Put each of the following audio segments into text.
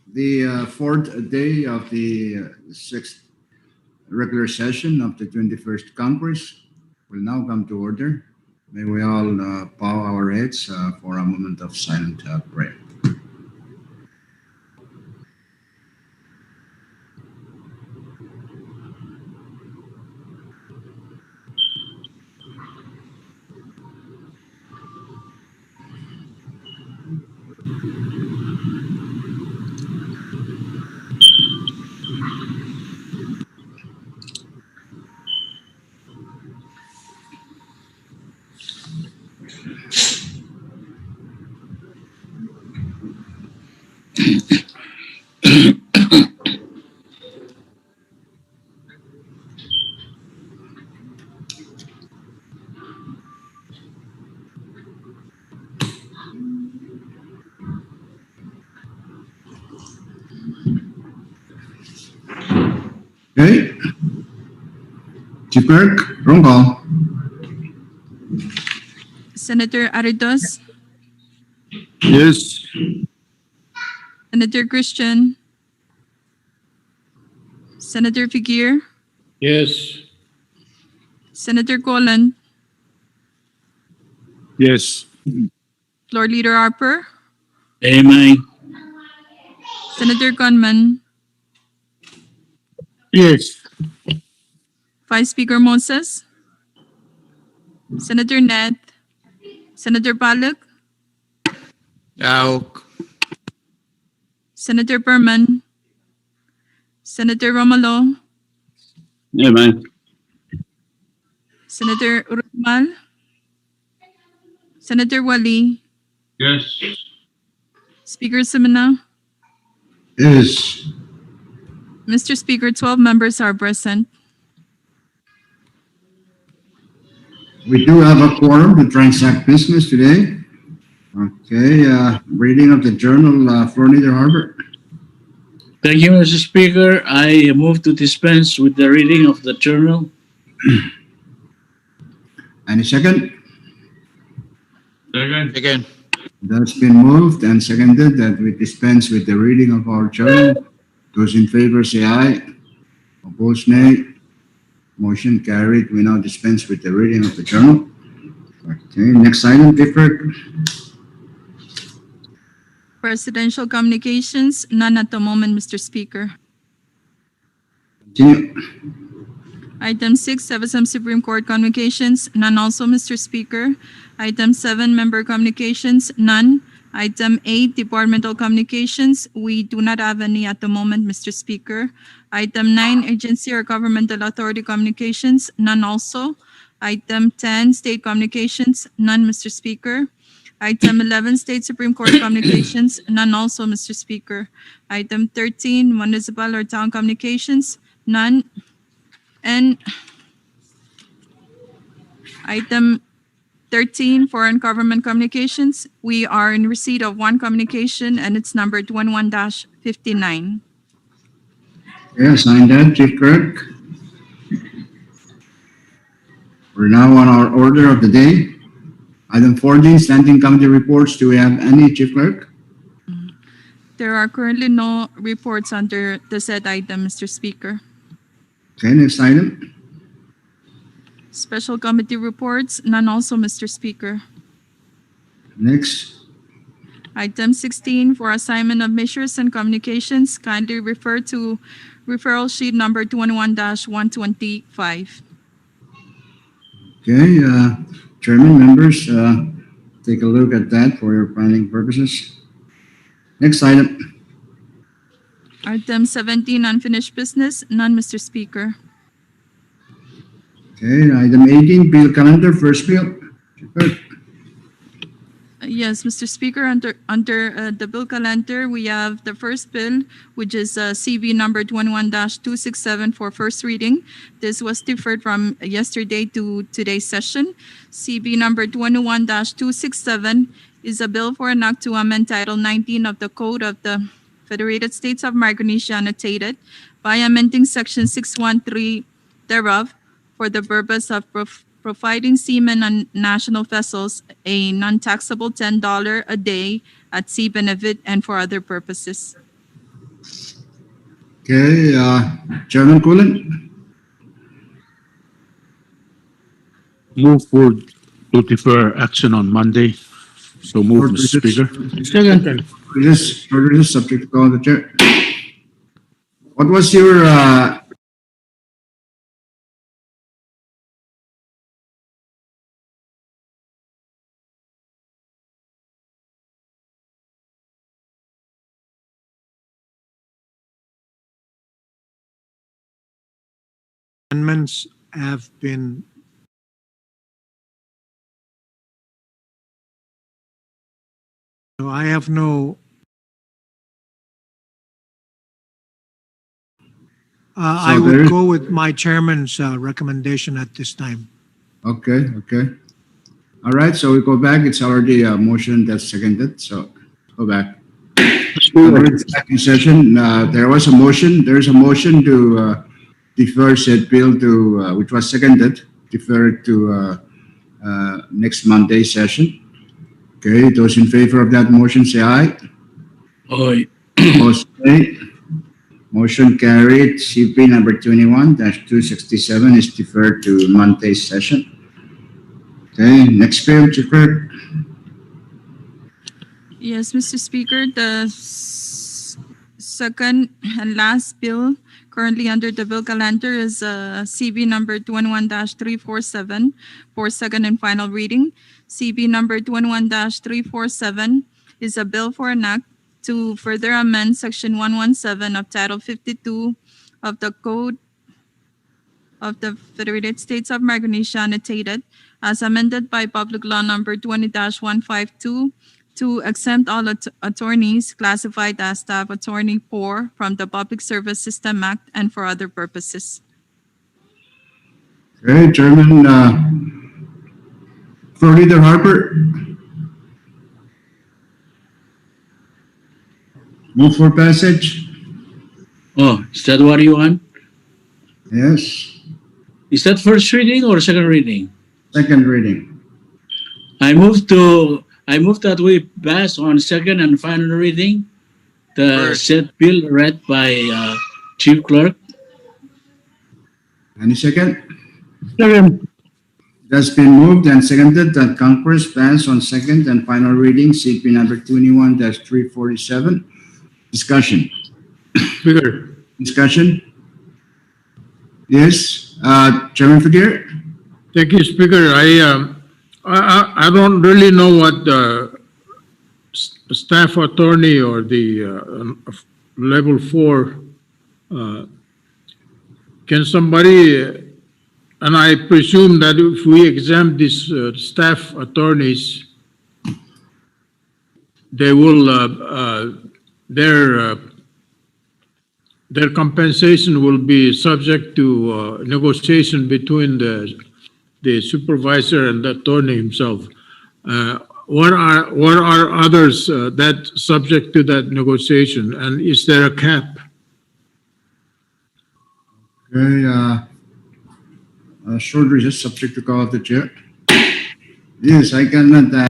The fourth day of the sixth regular session of the 21st Congress will now come to order. May we all bow our heads for a moment of silent prayer. Okay, Chief Clerk, roll call. Senator Aritos, Yes. Senator Christian, Senator Figuer, Yes. Senator Colon, Yes. Floor Leader Harper, Amen. Senator Gunman, Yes. Vice Speaker Moses, Senator Ned, Senator Palak, Out. Senator Berman, Senator Romalo, Amen. Senator Urmal, Senator Wali, Yes. Speaker Simena. Yes. Mr. Speaker, 12 members are present. We do have a quorum to transact business today. Okay, reading of the journal, Floor Leader Harbor. Thank you, Mr. Speaker. I move to dispense with the reading of the journal. Any second? Second. Second. That's been moved and seconded that we dispense with the reading of our journal. Those in favor say aye. Opposed, nay. Motion carried. We now dispense with the reading of the journal. Okay, next item, Clifford. Presidential communications, none at the moment, Mr. Speaker. Continue. Item 6, FSM Supreme Court communications, none also, Mr. Speaker. Item 7, member communications, none. Item 8, departmental communications, we do not have any at the moment, Mr. Speaker. Item 9, agency or governmental authority communications, none also. Item 10, state communications, none, Mr. Speaker. Item 11, State Supreme Court communications, none also, Mr. Speaker. Item 13, municipal or town communications, none. And item 13, foreign government communications, we are in receipt of one communication and it's numbered 11-59. Yeah, sign that, Chief Clerk. We're now on our order of the day. Item 14, standing committee reports. Do we have any, Chief Clerk? There are currently no reports under the said item, Mr. Speaker. Okay, next item. Special committee reports, none also, Mr. Speaker. Next. Item 16, for assignment of measures and communications, kindly refer to referral sheet number 21-125. Okay, Chairman, members, take a look at that for your planning purposes. Next item. Item 17, unfinished business, none, Mr. Speaker. Okay, item 18, bill calendar, first bill. Chief Clerk. Yes, Mr. Speaker, under the bill calendar, we have the first bill, which is CB number 21-267 for first reading. This was deferred from yesterday to today's session. CB number 21-267 is a bill for an act to amend Title 19 of the Code of the Federated States of Micronesia annotated by amending Section 613 thereof for the purpose of providing seamen on national vessels a non-taxable $10 a day at sea benefit and for other purposes. Okay, Chairman Cullen, Move for to defer action on Monday. So move, short Mr. recess. Speaker. Second. Short recess, subject to call of the chair. What was your, Amendments have been so I have no I So there would is- go with my chairman's recommendation at this time. okay, okay. All right, so we go back. It's already a motion that's seconded, so go back. We're back in session. There's a motion to defer said bill to, which was seconded, defer it to next Monday session. Okay, those in favor of that motion say aye. Oy. Opposed, nay. Motion carried. CP number 21-267 is deferred to Monday's session. Okay, next bill, Chief Clerk. Yes, Mr. Speaker, the second and last bill currently under the bill calendar is CB number 21-347 for second and final reading. CB number 21-347 is a bill for an act to further amend Section 117 of Title 52 of the Code of the Federated States of Micronesia annotated as amended by Public Law number 20-152 to exempt all attorneys classified as staff attorney 4 from the Public Service System Act and for other purposes. Okay, Chairman, Floor Leader Harper. Move for passage. Oh, is that what you want? Yes. Is that first reading or second reading? Second reading. I move that we pass on second and final reading the said bill read by Chief Clerk. Any second? Second. That's been moved and seconded that Congress pass on second and final reading CP number 21-347. Discussion. Speaker. Discussion? Yes, Chairman Figueroa? Thank you, Speaker. I don't really know what the staff attorney or the level 4, can somebody, and I presume that if we exempt these staff attorneys, they will, their compensation will be subject to negotiation between the supervisor and the attorney himself. What are others that subject to that negotiation, and is there a cap? Okay, short recess subject to call of the chair. Yes, I cannot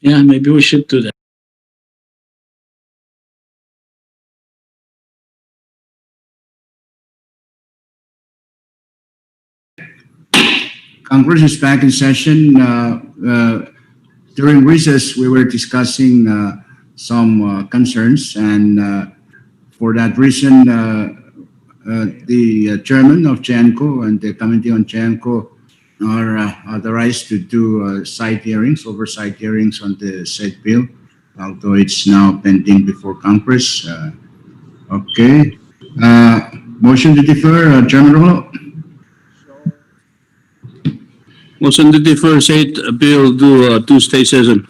Yeah, maybe we should do that. Congress is back in session. During recess, we were discussing some concerns, and for that reason, the chairman of GENCO and the committee on GENCO are authorized to do oversight hearings on the said bill, although it's now pending before Congress. Okay. Motion to defer, Chairman Rolo. Motion to defer said bill to Tuesday session.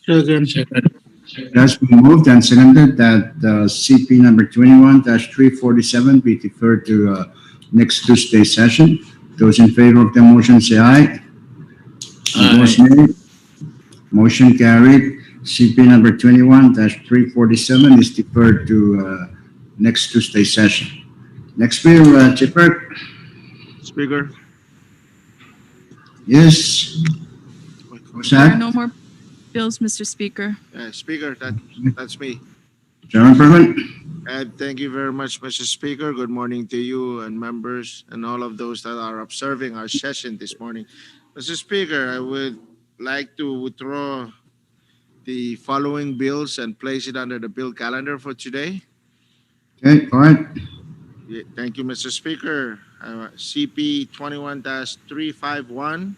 Second. Second. It has been moved and seconded that CP number 21-347 be deferred to next Tuesday session. Those in favor of the motion say aye. Opposed, nay. Motion carried. CP number 21-347 is deferred to next Tuesday session. Next bill, Chief Clerk. Speaker, Yes. What's There are that? no more bills, Mr. Speaker. Speaker, that's me. Chairman Perman? And thank you very much, Mr. Speaker. Good morning to you and members and all of those that are observing our session this morning. Mr. Speaker, I would like to withdraw the following bills and place it under the bill calendar for today. Okay, all right. Yeah, thank you, Mr. Speaker. CP 21-351,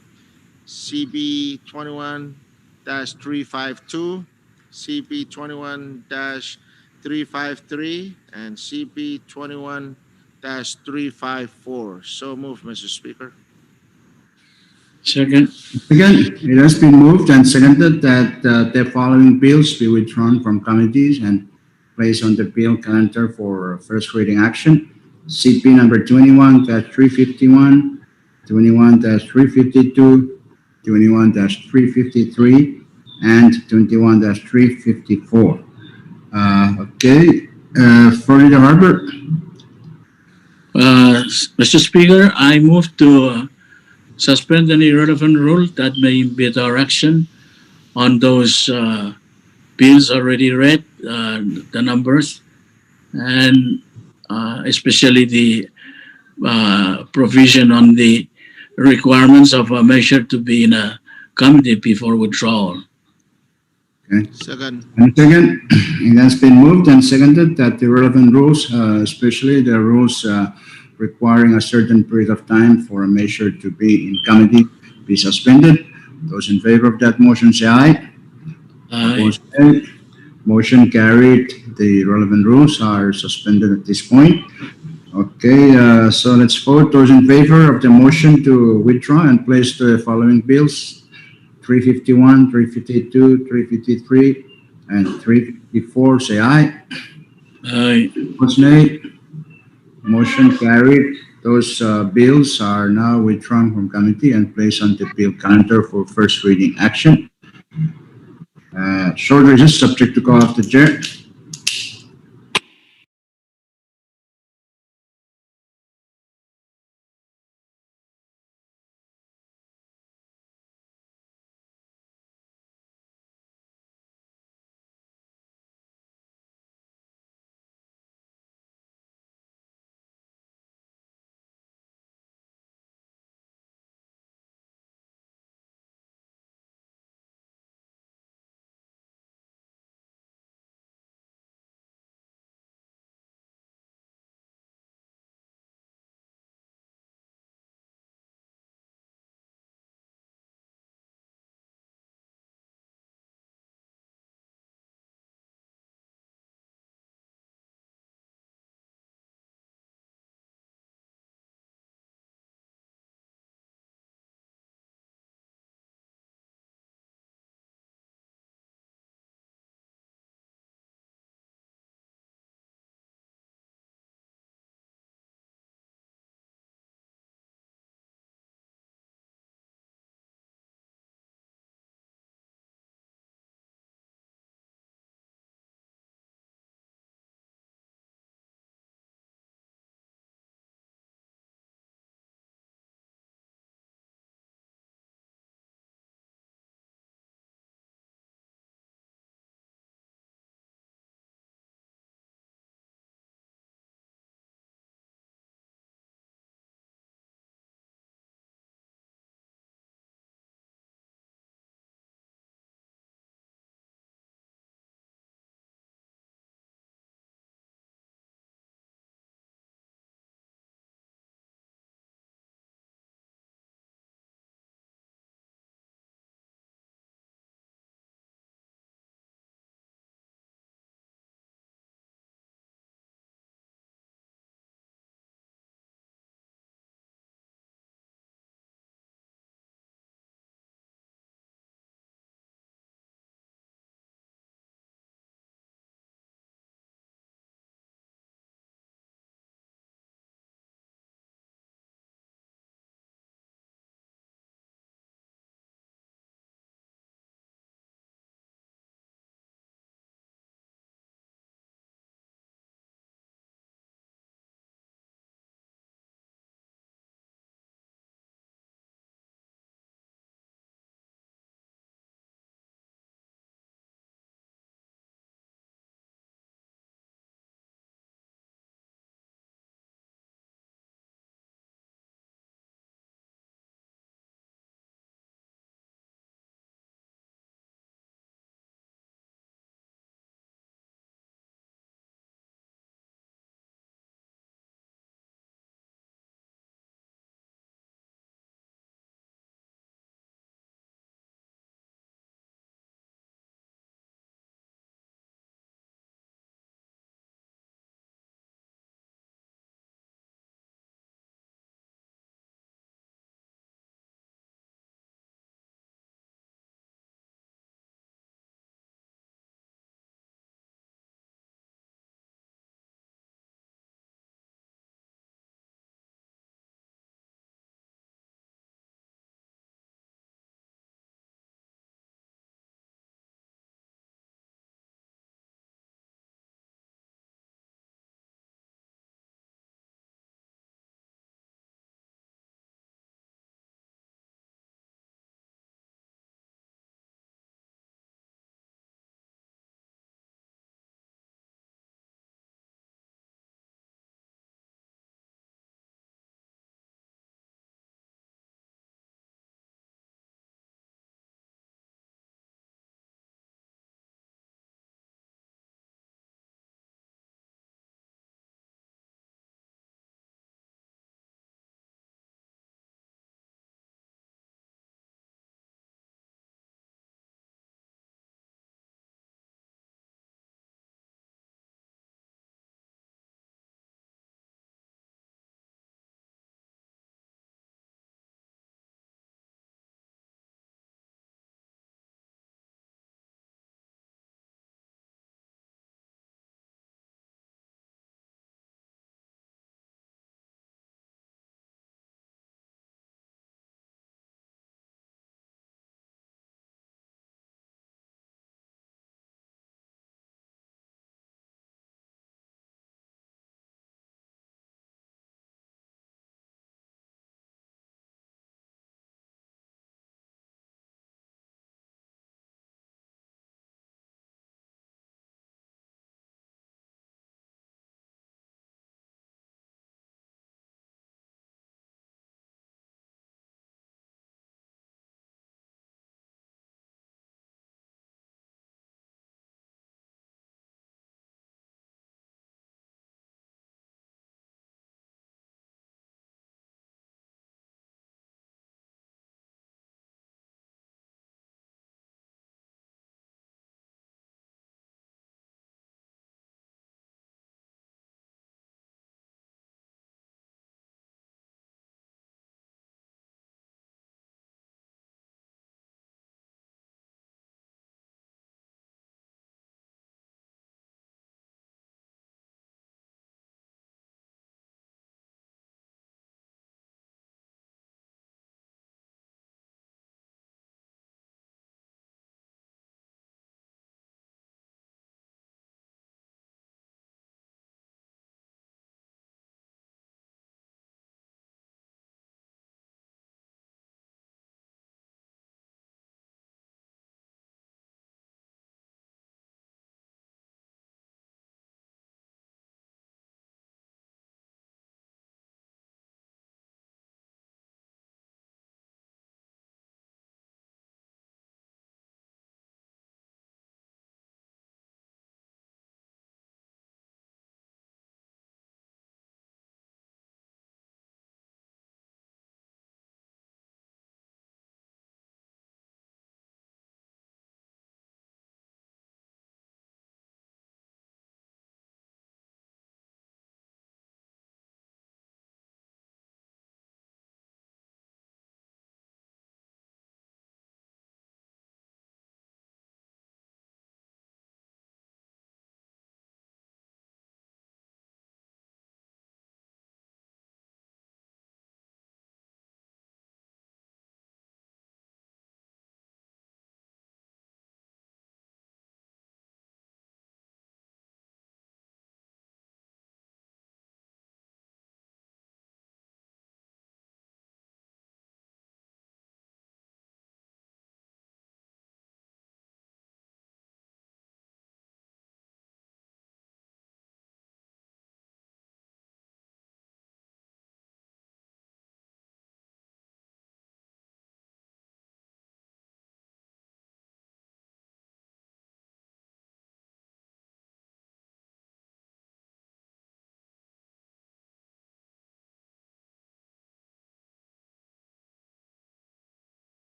CB 21-352, CP 21-353, and CP 21-354. So move, Mr. Speaker. Second. Again, it has been moved and seconded that the following bills be withdrawn from committees and placed on the bill calendar for first reading action. CP number 21-351, 21-352, 21-353, and 21-354. Okay, Florida Harbor. Mr. Speaker, I move to suspend any relevant rule that may impede our action on those bills already read, the numbers, and especially the provision on the requirements of a measure to be in a committee before withdrawal. Second. And second, it has been moved and seconded that the relevant rules, especially the rules requiring a certain period of time for a measure to be in committee, be suspended. Those in favor of that motion say aye. Opposed, nay. Motion carried. The relevant rules are suspended at this point. Okay, so let's vote. Those in favor of the motion to withdraw and place the following bills: 351, 352, 353, and 354, say aye. Aye. Opposed, nay. Motion carried. Those bills are now withdrawn from committee and placed on the bill calendar for first reading action. Short recess subject to call of the chair.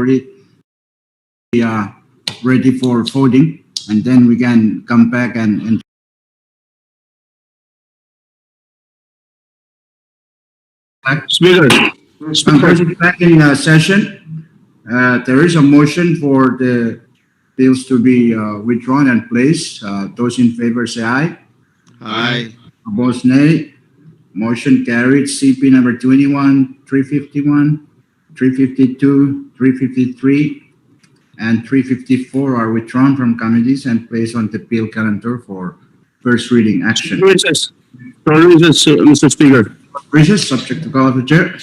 majority, ready for voting, and then we can come back and Speaker, back in session. There is a motion for the bills to be withdrawn and placed. Those in favor say aye. Aye. Opposed, nay. Motion carried. CP number 21, 351, 352, 353, and 354 are withdrawn from committees and placed on the bill calendar for first reading action. recess. Recess, Mr. Speaker. Recess, subject to call of the chair.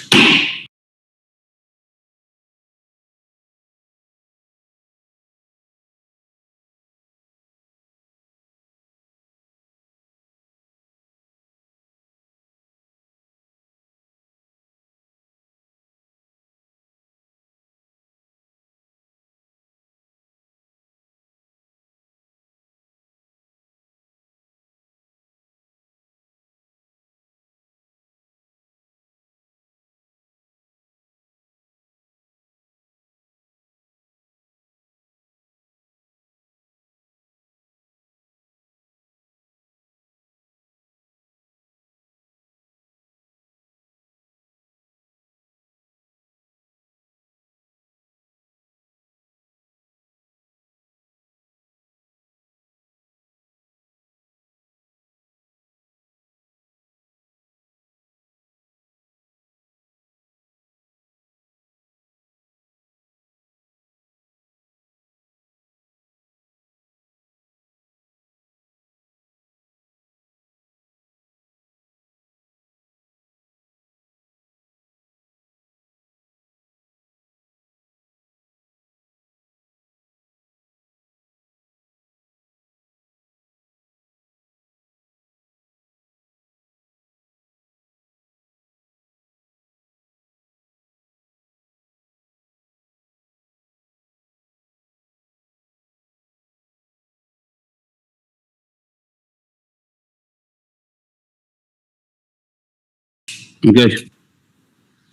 Okay.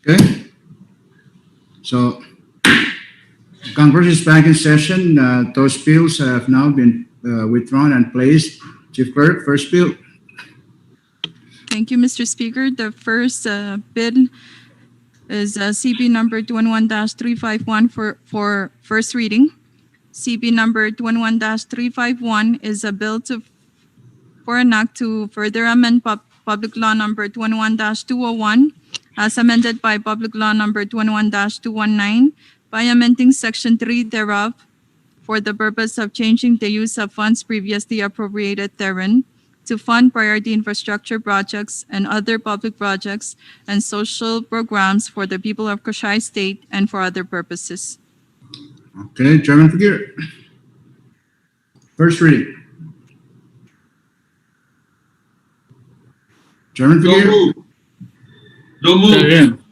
Okay. So Congress is back in session. Those bills have now been withdrawn and placed. Chief Clerk, first bill. Thank you, Mr. Speaker. The first bill is CP number 21-351 for first reading. CP number 21-351 is a bill for an act to further amend Public Law number 21-201 as amended by Public Law number 21-219 by amending Section 3 thereof for the purpose of changing the use of funds previously appropriated therein to fund priority infrastructure projects and other public projects and social programs for the people of Koshai State and for other purposes. Okay, Chairman Figueroa. First reading. Chairman So Figueroa. moved. So moved.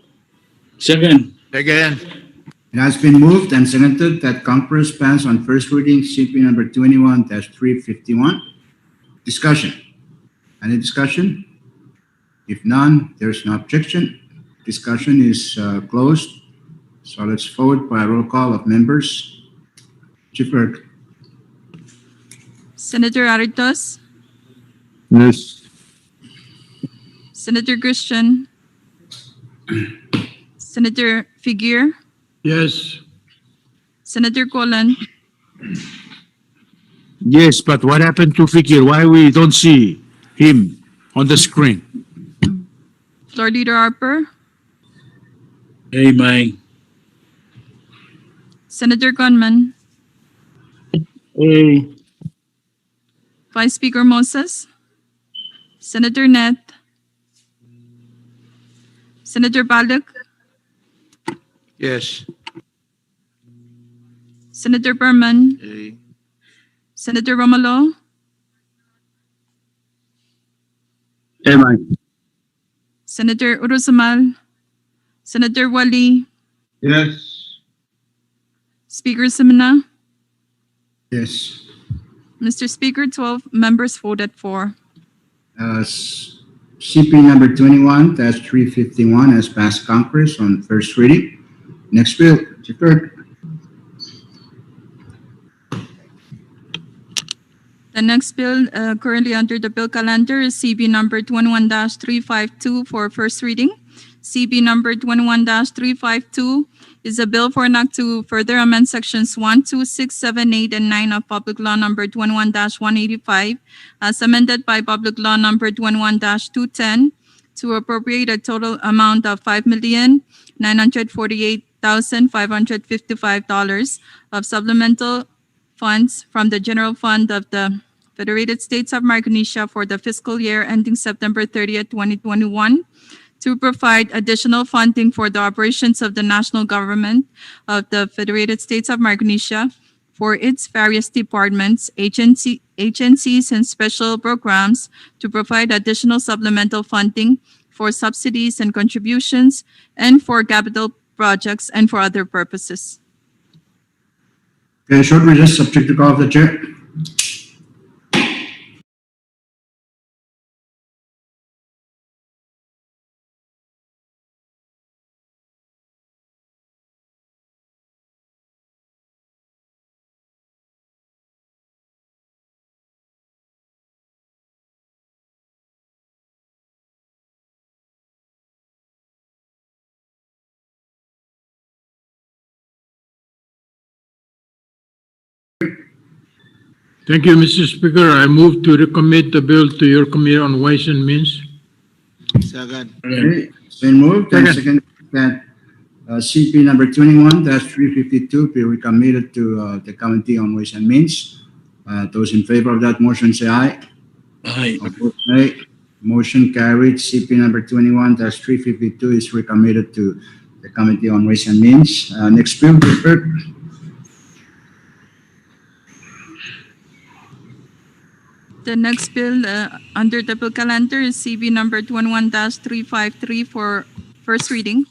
Second. It has been moved and seconded that Congress pass on first reading CP number 21-351. Discussion. Any discussion? If none, there's no objection. Discussion is closed. So let's vote by roll call of members. Chief Clerk. Senator Aritos, Yes. Senator Christian, Senator Figueroa, Yes. Senator Colan, Yes, but what happened to Fikir? Why we don't see him on the screen? Floor Leader Harper, Aye. Senator Gunman, Hey. Vice Speaker Moses, Senator Net, Senator Balak, Yes. Senator Berman, Aye. Senator Romolo, Am I? Senator Urusamal, Senator Wali, Yes. Speaker Simina. Yes. Mr. Speaker, 12 members voted for. CP number 21-351 has passed Congress on first reading. Next bill, Chief Clerk. The next bill currently under the bill calendar is CB number 21-352 for first reading. CB number 21-352 is a bill for an act to further amend sections 1, 2, 6, 7, 8, and 9 of Public Law number 21-185 as amended by Public Law number 21-210 to appropriate a total amount of $5,948,555 of supplemental funds from the general fund of the Federated States of Micronesia for the fiscal year ending September 30th, 2021, to provide additional funding for the operations of the national government of the Federated States of Micronesia for its various departments, agencies, and special programs to provide additional supplemental funding for subsidies and contributions and for capital projects and for other purposes. Okay, short recess, subject to call of the chair. Thank you, Mr. Speaker. I move to recommit the bill to your Committee on Ways and Means. Second. Okay, it's been moved and seconded that CP number 21-352 be recommitted to the Committee on Ways and Means. Those in favor of that motion say aye. Aye. Opposed, nay. Motion carried. CP number 21-352 is recommitted to the Committee on Ways and Means. Next bill, Clerk. The next bill under the bill calendar is CB number 21-353 for first reading.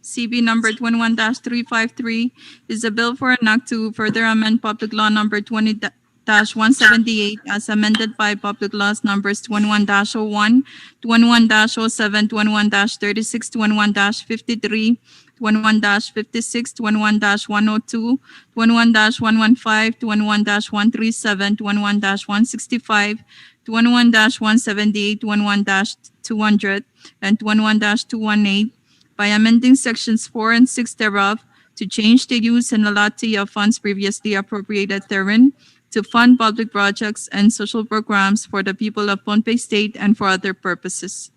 CB number 21-353 is a bill for an act to further amend Public Law number 20-178 as amended by Public Laws numbers 21-01, 21-07, 21-36, 21-53, 21-56, 21-102, 21-115, 21-137, 21-165, 21-178, 21-200, and 21-218 by amending sections 4 and 6 thereof to change the use and allotment of funds previously appropriated therein to fund public projects and social programs for the people of Pohnpei State and for other purposes.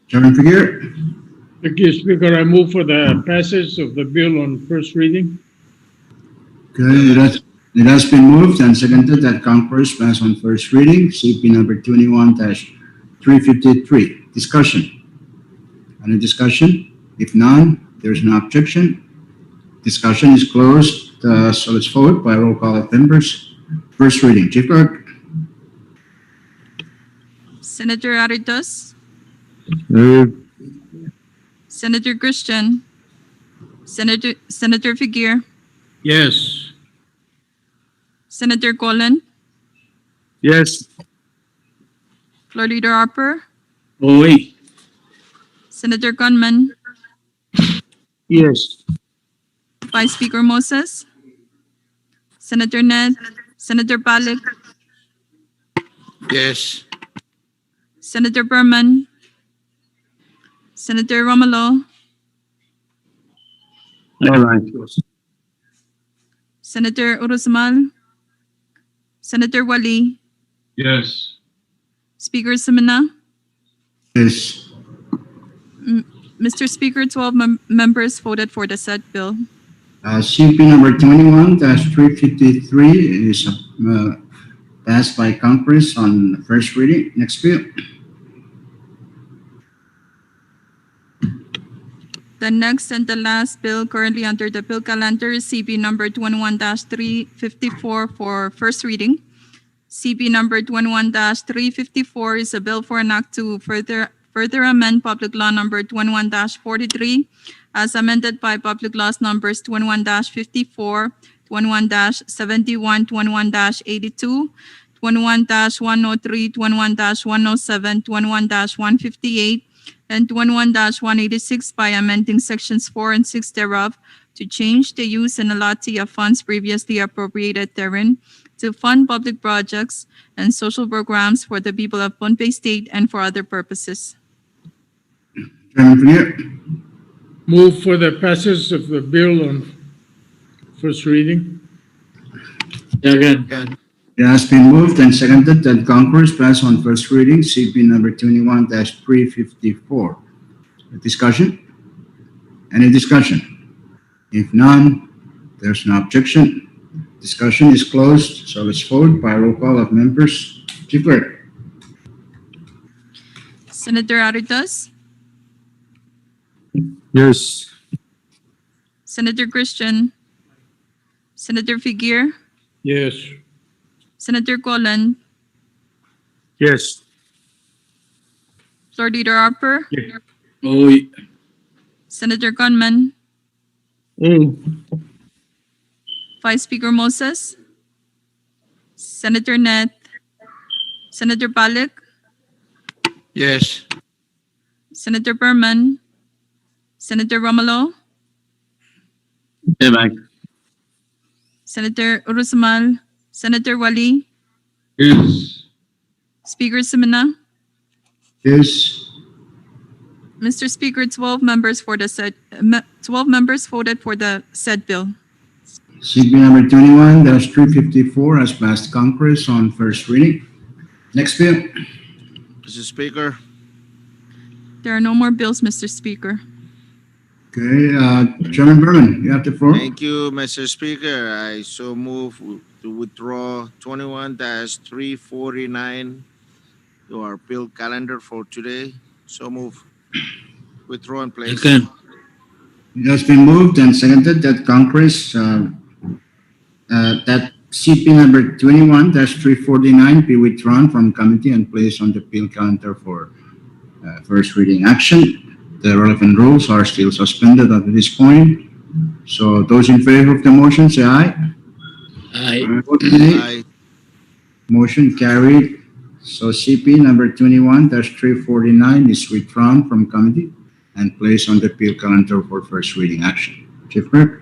Chairman Figueroa. Thank you, Speaker. I move for the passage of the bill on first reading. Okay, it has been moved and seconded that Congress pass on first reading, CP number 21-353. Discussion. Any discussion? If none, there is no objection. Discussion is closed. So let's vote by roll call of members. First reading, Chief Clerk. Senator Aritos, Senator Christian, Senator Figueroa, Yes. Senator Colon, Yes. Floor Leader Harper, Oy. Senator Gunman, Yes. Vice Speaker Moses, Senator Ned, Senator Balik, Yes. Senator Berman, Senator Romolo, All right. Senator Urusmal, Senator Wali, Yes. Speaker Semina. Yes. Mr. Speaker, 12 members voted for the said bill. CP number 21-353 is passed by Congress on first reading. Next bill. The next and the last bill currently under the bill calendar is CB number 21-354 for first reading. CB number 21-354 is a bill for an act to further amend Public Law number 21-43 as amended by Public Laws numbers 21-54, 21-71, 21-82, 21-103, 21-107, 21-158, and 21-186 by amending sections 4 and 6 thereof to change the use and allotment of funds previously appropriated therein to fund public projects and social programs for the people of Pohnpei State and for other purposes. Chairman Clear. Move for the passage of the bill on first reading. Second. It has been moved and seconded that Congress pass on first reading CP number 21-354. Discussion? Any discussion? If none, there's no objection. Discussion is closed, so let's vote by roll call of members. Chief Clerk. Senator Aritas, Yes. Senator Christian, Senator Figuer, Yes. Senator Colon, Yes. Floor Leader Harper, Oy. Senator Gunman, Oh. Vice Speaker Moses, Senator Net, Senator Palik, Yes. Senator Berman, Senator Romolo, Senator Urusmal, Senator Wali, Yes. Speaker Simina. Yes. Mr. Speaker, 12 members voted for the said bill. CP number 21-354 has passed Congress on first reading. Next bill. Mr. Speaker, There are no more bills, Mr. Speaker. Okay, Chairman Berman, you have the floor. thank you, Mr. Speaker. I so move to withdraw 21-349 to our bill calendar for today. So move. Withdraw and place. Second. It has been moved and seconded that Congress, that CP number 21-349 be withdrawn from committee and placed on the bill calendar for first reading action. The relevant rules are still suspended at this point. So those in favor of the motion, say aye. Aye. Vote nay. Aye. Motion carried. So CP number 21-349 is withdrawn from committee and placed on the bill calendar for first reading action. Chief Clerk.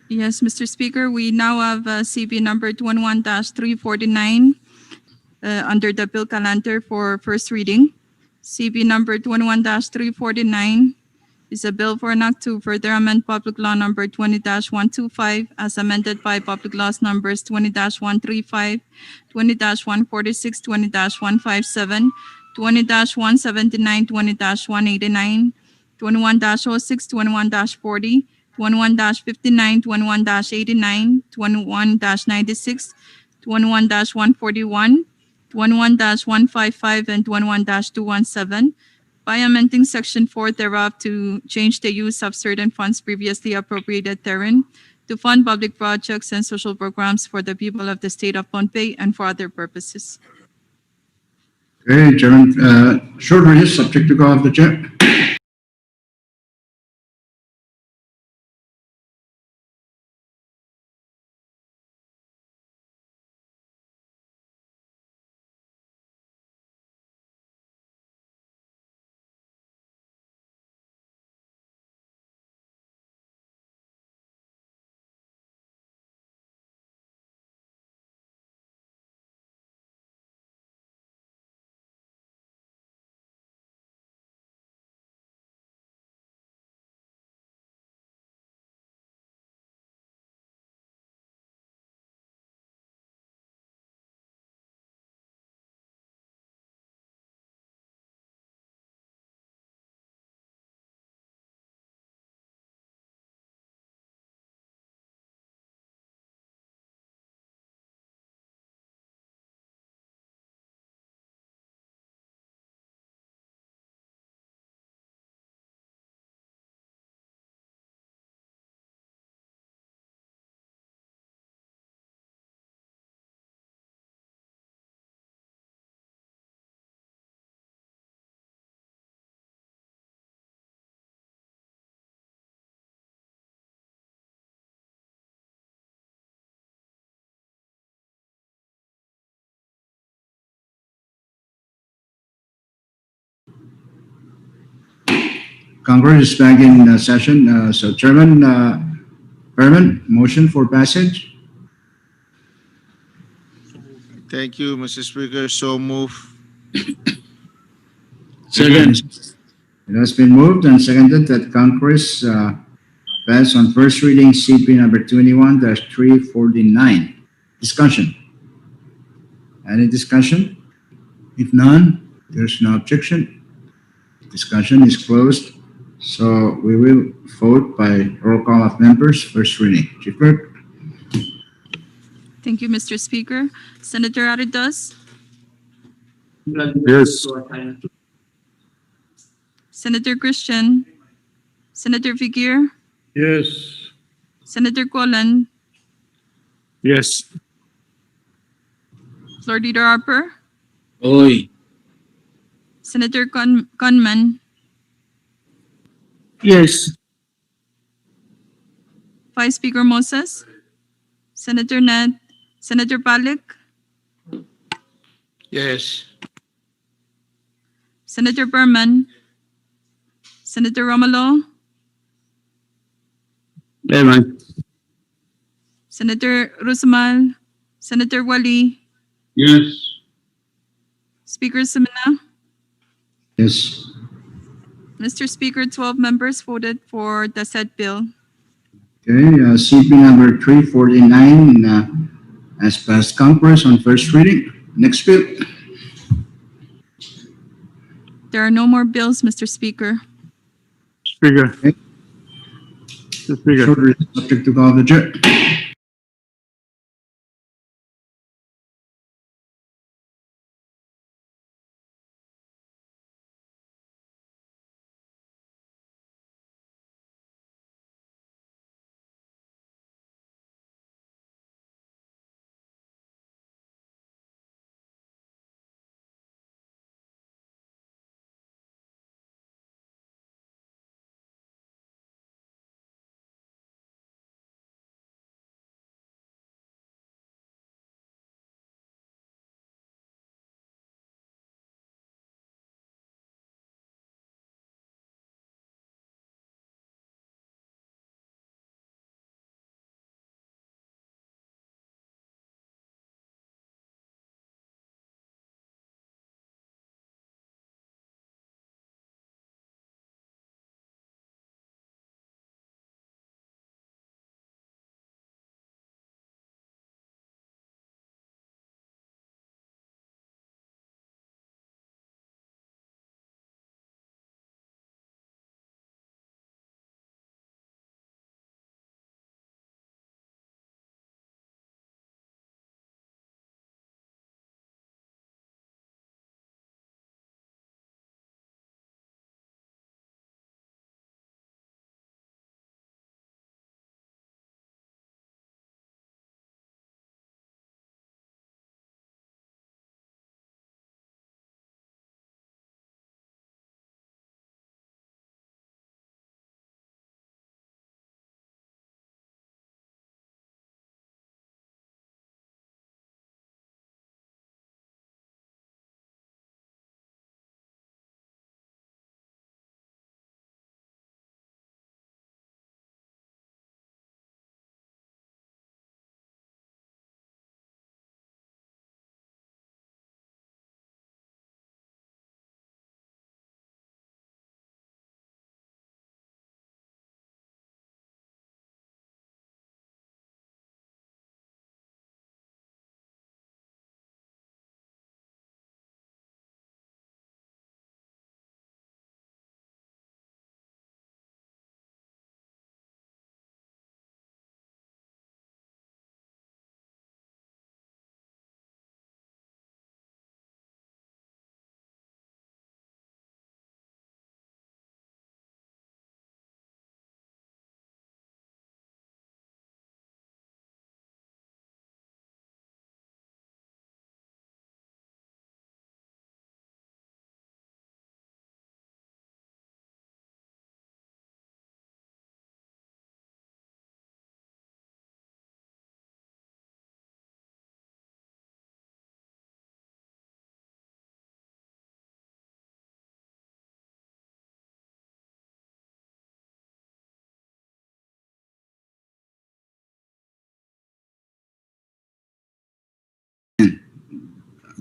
Yes, Mr. Speaker, we now have CB number 21-349 under the bill calendar for first reading. CB number 21-349 is a bill for an act to further amend Public Law number 20-125 as amended by Public Laws numbers 20-135, 20-146, 20-157, 20-179, 20-189, 21-06, 21-40, 21-59, 21-89, 21-96, 21-141, 21-155, and 21-217 by amending Section 4 thereof to change the use of certain funds previously appropriated therein to fund public projects and social programs for the people of the state of Pohnpei and for other purposes. Okay, Chairman, short recess subject to call of the chair. Congress is back in session. So Chairman, Chairman, motion for passage? Thank you, Mr. Speaker. So move. Second. It has been moved and seconded that Congress pass on first reading CP number 21-349. Discussion. Any discussion? If none, there's no objection. Discussion is closed. So we will vote by roll call of members, first reading. Chief Clerk? Thank you, Mr. Speaker. Senator Aridas, Yes. Senator Christian, Senator Figuer, Yes. Senator Colon, Yes. Floor Leader Harper, Oy. Senator Conman, Yes. Vice Speaker Moses, Senator Ned, Senator Palik, Yes. Senator Berman, Senator Romolo, Amen. Senator Rusamal, Senator Wali, Yes. Speaker Semina. Yes. Mr. Speaker, 12 members voted for the said bill. Okay, CP number 349 has passed Congress on first reading. Next bill. There are no more bills, Mr. Speaker. Speaker. Okay. Speaker. Short recess, subject to call of the chair.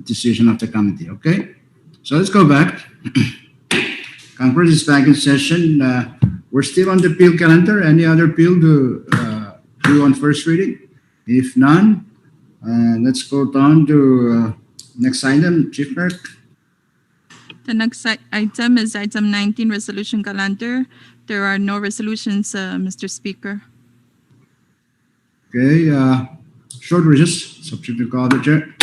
decision of the committee, okay? So let's go back. Conference is back in session. We're still on the bill calendar. Any other bill to do on first reading? If none, let's go down to next item, Chief Clerk. The next item is item 19, resolution calendar. There are no resolutions, Mr. Speaker. Okay, short recess, subject to call the chair.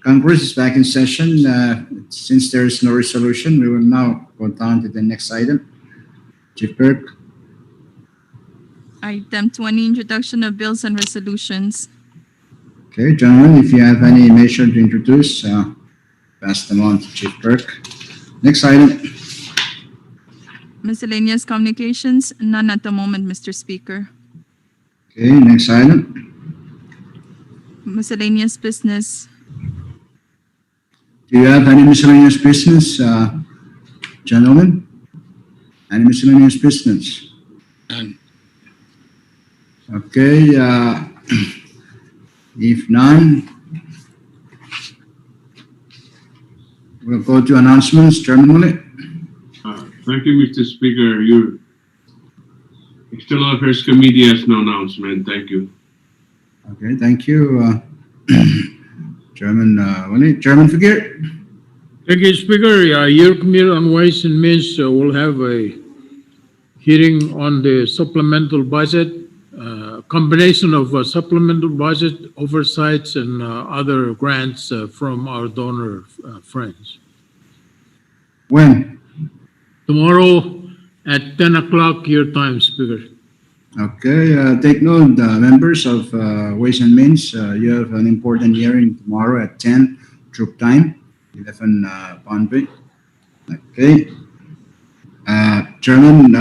Congress is back in session. Since there is no resolution, we will now go down to the next item. Chief Clerk. Item 20, introduction of bills and resolutions. Okay, gentlemen, if you have any measure to introduce, pass them on to Chief Clerk. Next item. Miscellaneous communications, none at the moment, Mr. Speaker. Okay, next item. Miscellaneous business, Do you have any miscellaneous business, gentlemen? Any miscellaneous business? None. Okay, if none, we'll go to announcements. Chairman Muli. Thank you, Mr. Speaker. External Affairs Committee has no announcement. Thank you. Okay, thank you, Chairman Chairman Fakir. Thank you, Speaker. Your Committee on Ways and Means will have a hearing on the supplemental budget, combination of supplemental budget oversights and other grants from our donor friends. When? Tomorrow at 10 o'clock your time, Speaker. Okay, take note, members of Ways and Means, you have an important hearing tomorrow at 10 troop time, 11 Pond Bay. Okay. Chairman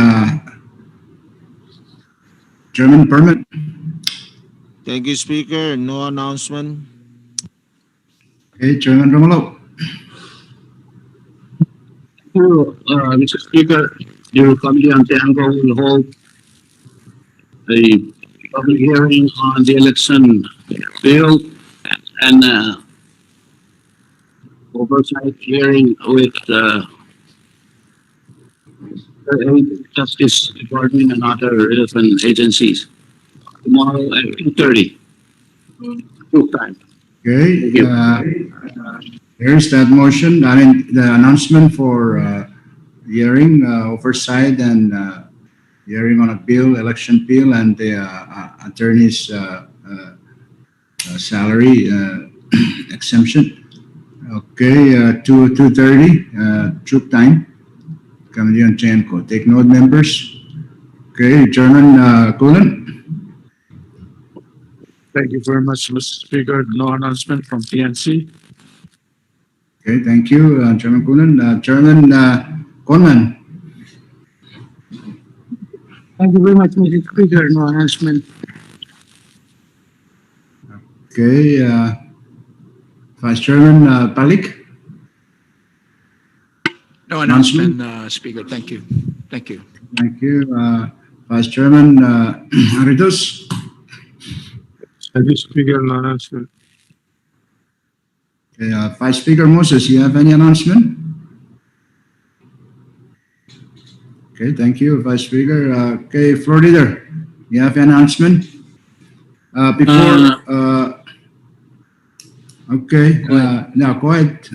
Permit. Thank you, Speaker. No announcement. Okay, Chairman Romolo. Mr. Speaker, your committee on Tiango will hold a public hearing on the election bill and oversight hearing with Justice Department and other relevant agencies tomorrow at 2:30. Full time. Okay, Thank you. here's that motion, I mean, the announcement for hearing, oversight and hearing on a bill, election bill, and the attorney's salary exemption. Okay, 2:30 troop time, Committee on Tianco. Take note, members. Okay, Chairman Cullen. Thank you very much, Mr. Speaker. No announcement from PNC. Okay, thank you, Chairman Cullen. Chairman Conman. Thank you very much, Mr. Speaker. No announcement. Okay, Vice Chairman Palik. No announcement, Speaker. Thank you. Thank you. Thank you, Vice Chairman Aritos. Thank you, Speaker. No announcement. Okay, Vice Speaker Moses, you have any announcement? Okay, thank you, Vice Speaker. Okay, Floor Leader, you have an announcement? Okay, now go ahead.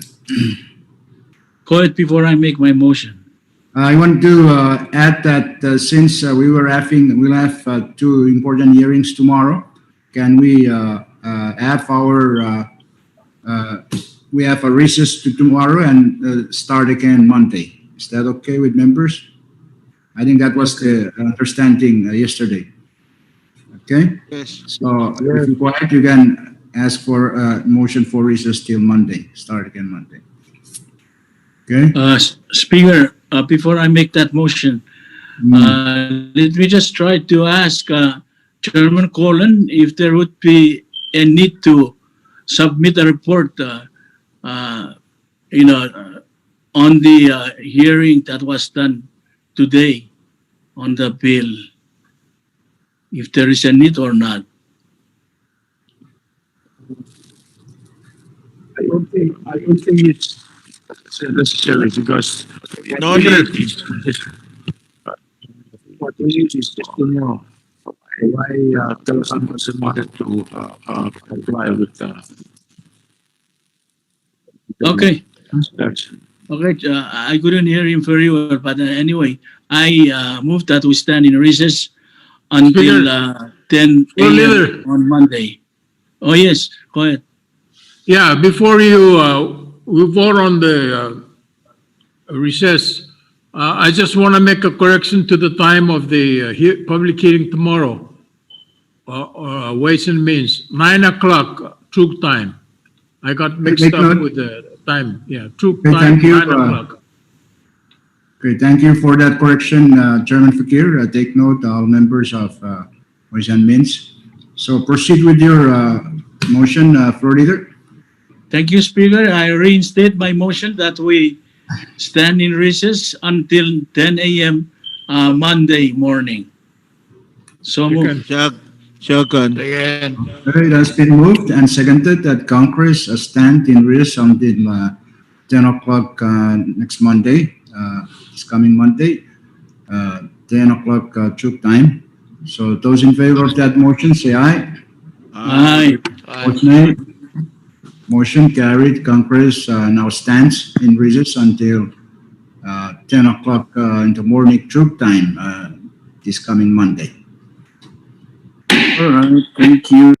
Go ahead before I make my motion. I want to add that since we'll have two important hearings tomorrow, can we have our we have a recess to tomorrow and start again Monday? Is that okay with members? I think that was the understanding yesterday. Okay, Yes. so if you quiet, you can ask for a motion for recess till Monday. Start again Monday. Okay. Speaker, before I make that motion, let me just try to ask Chairman Colin if there would be a need to submit a report, on the hearing that was done today on the bill, if there is a need or not. I don't think it's necessary because No need. what we need is just to know why Teleson doesn't want to comply with Okay. that's Okay, I couldn't hear him very well, but anyway, I move that we stand in recess until 10 Leader. a.m. on Monday. Oh, yes, go ahead. Yeah, before we vote on the recess, I just want to make a correction to the time of the public hearing tomorrow. Ways and Means, 9 o'clock, true time. I got mixed Take up note. with the time. Yeah, true Okay, time, thank you, 9 o'clock. Okay, thank you for that correction, Chairman Fakir. Take note, all members of Ways and Means. So proceed with your motion, Floor Leader. Thank you, Speaker. I reinstate my motion that we stand in recess until 10 a.m. Monday morning. So moved. Second. Again. Okay, it has been moved and seconded that Congress stand in recess until 10 o'clock next Monday, this coming Monday, 10 o'clock troop time. So those in favor of that motion, say aye. Aye. Opposed, nay. Motion carried. Congress now stands in recess until 10 o'clock in the morning Truk time this coming Monday. All right, thank you.